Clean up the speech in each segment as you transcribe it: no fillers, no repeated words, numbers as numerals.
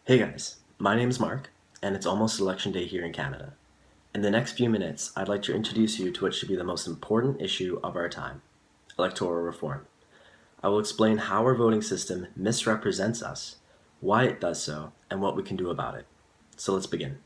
Hey guys, my name's Mark, and it's almost election day here in Canada. In the next few minutes, I'd like to introduce you to what should be the most important issue of our time, electoral reform. I will explain how our voting system misrepresents us, why it does so, and what we can do about it. So let's begin.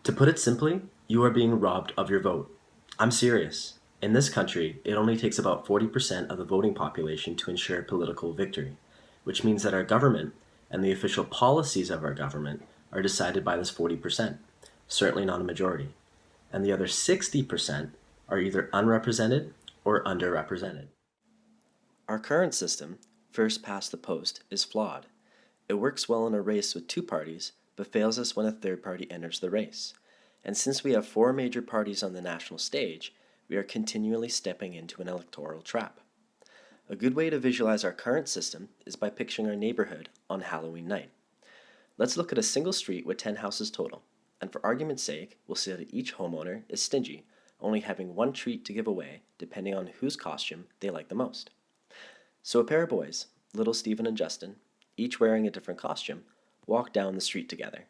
To put it simply, you are being robbed of your vote. I'm serious. In this country, it only takes about 40% of the voting population to ensure political victory, which means that our government and the official policies of our government are decided by this 40%, certainly not a majority. And the other 60% are either unrepresented or underrepresented. Our current system, first past the post, is flawed. It works well in a race with two parties, but fails us when a third party enters the race. And since we have four major parties on the national stage, we are continually stepping into an electoral trap. A good way to visualize our current system is by picturing our neighborhood on Halloween night. Let's look at a single street with 10 houses total, and for argument's sake, we'll say that each homeowner is stingy, only having one treat to give away depending on whose costume they like the most. So a pair of boys, little Stephen and Justin, each wearing a different costume, walk down the street together.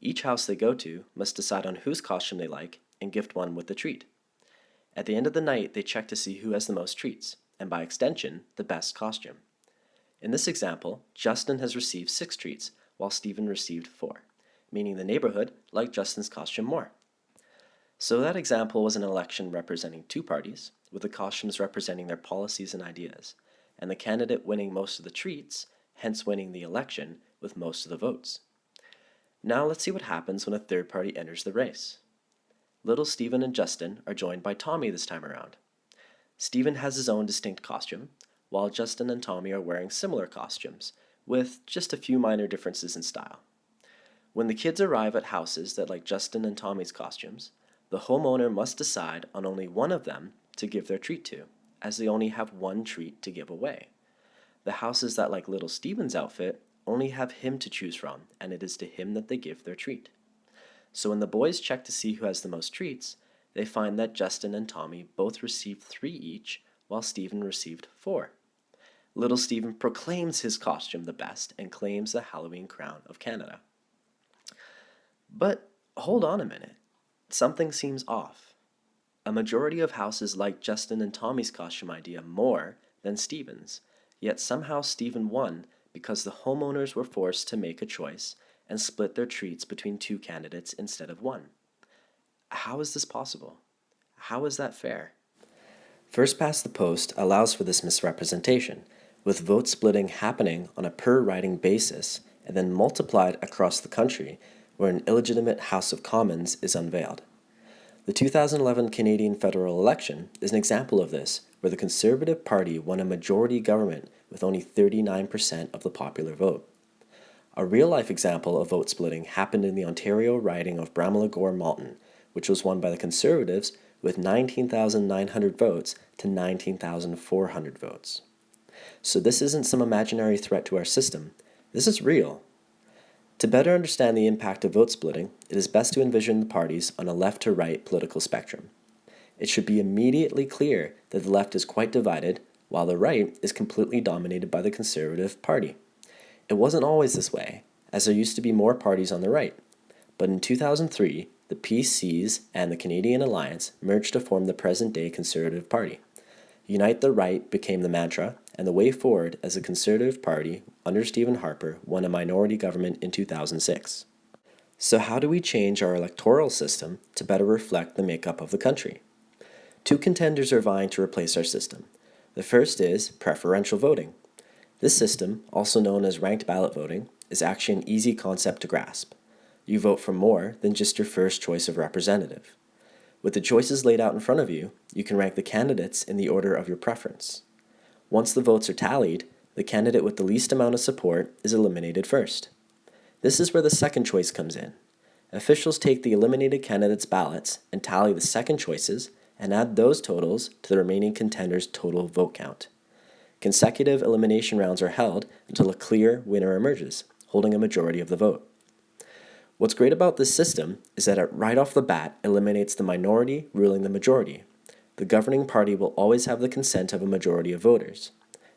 Each house they go to must decide on whose costume they like and gift one with a treat. At the end of the night, they check to see who has the most treats, and by extension, the best costume. In this example, Justin has received 6 treats, while Stephen received 4, meaning the neighborhood liked Justin's costume more. So that example was an election representing two parties, with the costumes representing their policies and ideas, and the candidate winning most of the treats, hence winning the election with most of the votes. Now let's see what happens when a third party enters the race. Little Stephen and Justin are joined by Tommy this time around. Stephen has his own distinct costume, while Justin and Tommy are wearing similar costumes, with just a few minor differences in style. When the kids arrive at houses that like Justin and Tommy's costumes, the homeowner must decide on only one of them to give their treat to, as they only have one treat to give away. The houses that like little Stephen's outfit only have him to choose from, and it is to him that they give their treat. So when the boys check to see who has the most treats, they find that Justin and Tommy both received 3 each, while Stephen received 4. Little Stephen proclaims his costume the best and claims the Halloween crown of Canada. But hold on a minute. Something seems off. A majority of houses like Justin and Tommy's costume idea more than Stephen's, yet somehow Stephen won because the homeowners were forced to make a choice and split their treats between 2 candidates instead of 1. How is this possible? How is that fair? First past the post allows for this misrepresentation, with vote splitting happening on a per-riding basis and then multiplied across the country where an illegitimate House of Commons is unveiled. The 2011 Canadian federal election is an example of this, where the Conservative Party won a majority government with only 39% of the popular vote. A real-life example of vote splitting happened in the Ontario riding of Bramley-Gore-Malton, which was won by the Conservatives with 19,900 votes to 19,400 votes. So this isn't some imaginary threat to our system. This is real. To better understand the impact of vote splitting, it is best to envision the parties on a left-to-right political spectrum. It should be immediately clear that the left is quite divided, while the right is completely dominated by the Conservative Party. It wasn't always this way, as there used to be more parties on the right. But in 2003, the PCs and the Canadian Alliance merged to form the present-day Conservative Party. Unite the Right became the mantra, and the way forward as the Conservative Party, under Stephen Harper, won a minority government in 2006. So how do we change our electoral system to better reflect the makeup of the country? 2 contenders are vying to replace our system. The first is preferential voting. This system, also known as ranked ballot voting, is actually an easy concept to grasp. You vote for more than just your first choice of representative. With the choices laid out in front of you, you can rank the candidates in the order of your preference. Once the votes are tallied, the candidate with the least amount of support is eliminated first. This is where the second choice comes in. Officials take the eliminated candidates' ballots and tally the second choices and add those totals to the remaining contenders' total vote count. Consecutive elimination rounds are held until a clear winner emerges, holding a majority of the vote. What's great about this system is that it right off the bat eliminates the minority ruling the majority. The governing party will always have the consent of a majority of voters.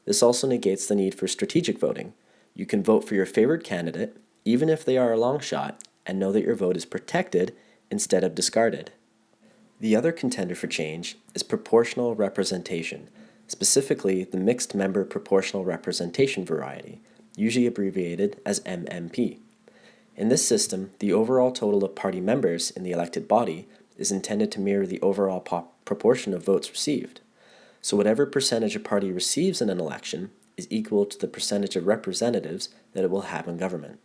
This also negates the need for strategic voting. You can vote for your favorite candidate, even if they are a long shot, and know that your vote is protected instead of discarded. The other contender for change is proportional representation, specifically the mixed member proportional representation variety, usually abbreviated as MMP. In this system, the overall total of party members in the elected body is intended to mirror the overall proportion of votes received. So whatever percentage a party receives in an election is equal to the percentage of representatives that it will have in government.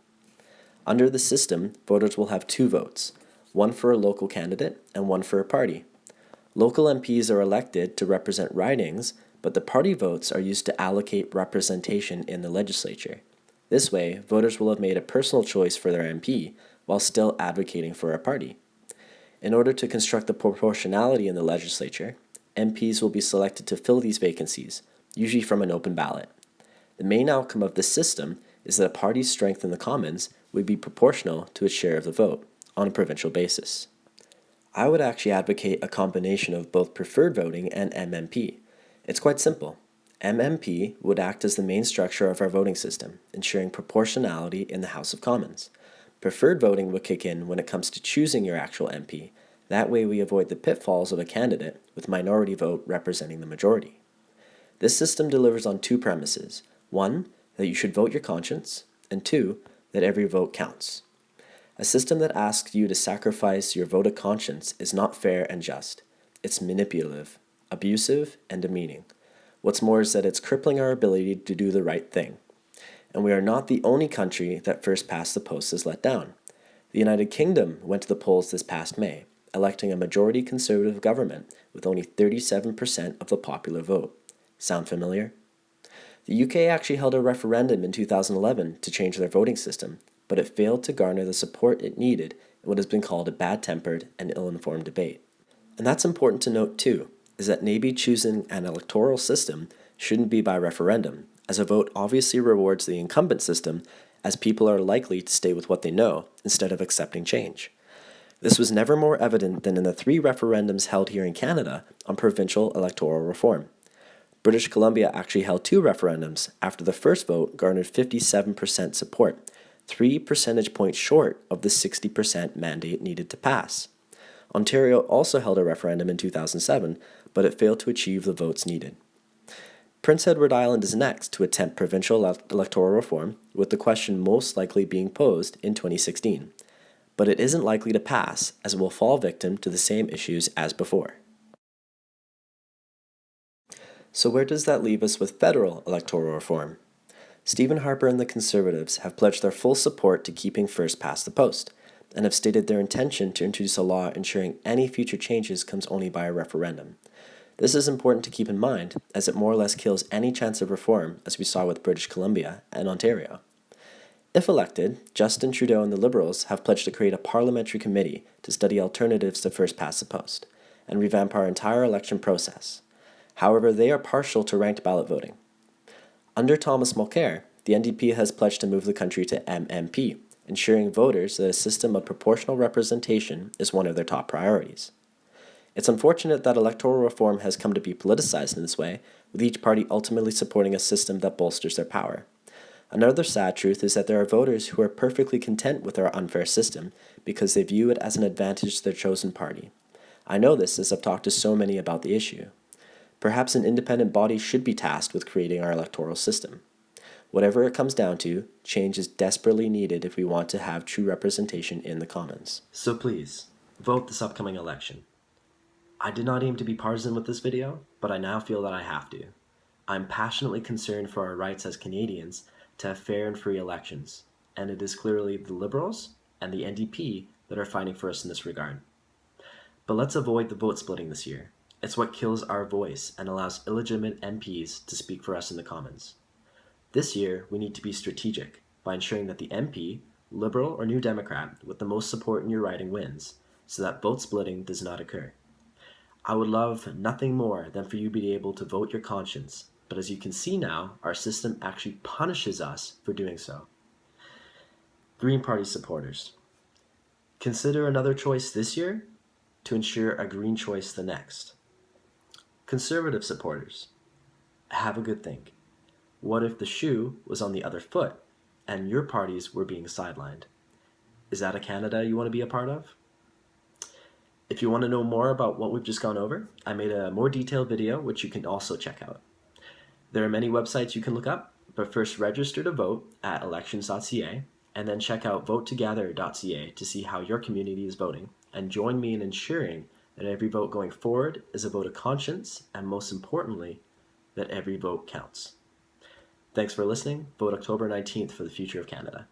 Under the system, voters will have two votes, one for a local candidate and one for a party. Local MPs are elected to represent ridings, but the party votes are used to allocate representation in the legislature. This way, voters will have made a personal choice for their MP while still advocating for a party. In order to construct the proportionality in the legislature, MPs will be selected to fill these vacancies, usually from an open ballot. The main outcome of this system is that a party's strength in the Commons would be proportional to its share of the vote on a provincial basis. I would actually advocate a combination of both preferred voting and MMP. It's quite simple. MMP would act as the main structure of our voting system, ensuring proportionality in the House of Commons. Preferred voting would kick in when it comes to choosing your actual MP. That way we avoid the pitfalls of a candidate with minority vote representing the majority. This system delivers on two premises. One, that you should vote your conscience, and two, that every vote counts. A system that asks you to sacrifice your vote of conscience is not fair and just. It's manipulative, abusive, and demeaning. What's more is that it's crippling our ability to do the right thing. And we are not the only country that first past the post is let down. The United Kingdom went to the polls this past May, electing a majority conservative government with only 37% of the popular vote. Sound familiar? The UK actually held a referendum in 2011 to change their voting system, but it failed to garner the support it needed in what has been called a bad-tempered and ill-informed debate. And that's important to note too, is that maybe choosing an electoral system shouldn't be by referendum, as a vote obviously rewards the incumbent system, as people are likely to stay with what they know instead of accepting change. This was never more evident than in the 3 referendums held here in Canada on provincial electoral reform. British Columbia actually held 2 referendums after the first vote garnered 57% support, 3 percentage points short of the 60% mandate needed to pass. Ontario also held a referendum in 2007, but it failed to achieve the votes needed. Prince Edward Island is next to attempt provincial electoral reform, with the question most likely being posed in 2016. But it isn't likely to pass, as it will fall victim to the same issues as before. So where does that leave us with federal electoral reform? Stephen Harper and the Conservatives have pledged their full support to keeping first past the post, and have stated their intention to introduce a law ensuring any future changes comes only by a referendum. This is important to keep in mind, as it more or less kills any chance of reform, as we saw with British Columbia and Ontario. If elected, Justin Trudeau and the Liberals have pledged to create a parliamentary committee to study alternatives to first past the post, and revamp our entire election process. However, they are partial to ranked ballot voting. Under Thomas Mulcair, the NDP has pledged to move the country to MMP, ensuring voters that a system of proportional representation is one of their top priorities. It's unfortunate that electoral reform has come to be politicized in this way, with each party ultimately supporting a system that bolsters their power. Another sad truth is that there are voters who are perfectly content with our unfair system because they view it as an advantage to their chosen party. I know this as I've talked to so many about the issue. Perhaps an independent body should be tasked with creating our electoral system. Whatever it comes down to, change is desperately needed if we want to have true representation in the Commons. So please, vote this upcoming election. I did not aim to be partisan with this video, but I now feel that I have to. I'm passionately concerned for our rights as Canadians to have fair and free elections, and it is clearly the Liberals and the NDP that are fighting for us in this regard. But let's avoid the vote splitting this year. It's what kills our voice and allows illegitimate MPs to speak for us in the Commons. This year, we need to be strategic by ensuring that the MP, Liberal or New Democrat, with the most support in your riding wins, so that vote splitting does not occur. I would love nothing more than for you to be able to vote your conscience, but as you can see now, our system actually punishes us for doing so. Green Party supporters, consider another choice this year to ensure a green choice the next. Conservative supporters, have a good think. What if the shoe was on the other foot and your parties were being sidelined. Is that a Canada you want to be a part of? If you want to know more about what we've just gone over, I made a more detailed video which you can also check out. There are many websites you can look up, but first register to vote at elections.ca and then check out votetogether.ca to see how your community is voting, and join me in ensuring that every vote going forward is a vote of conscience, and most importantly, that every vote counts. Thanks for listening. Vote October 19th for the future of Canada.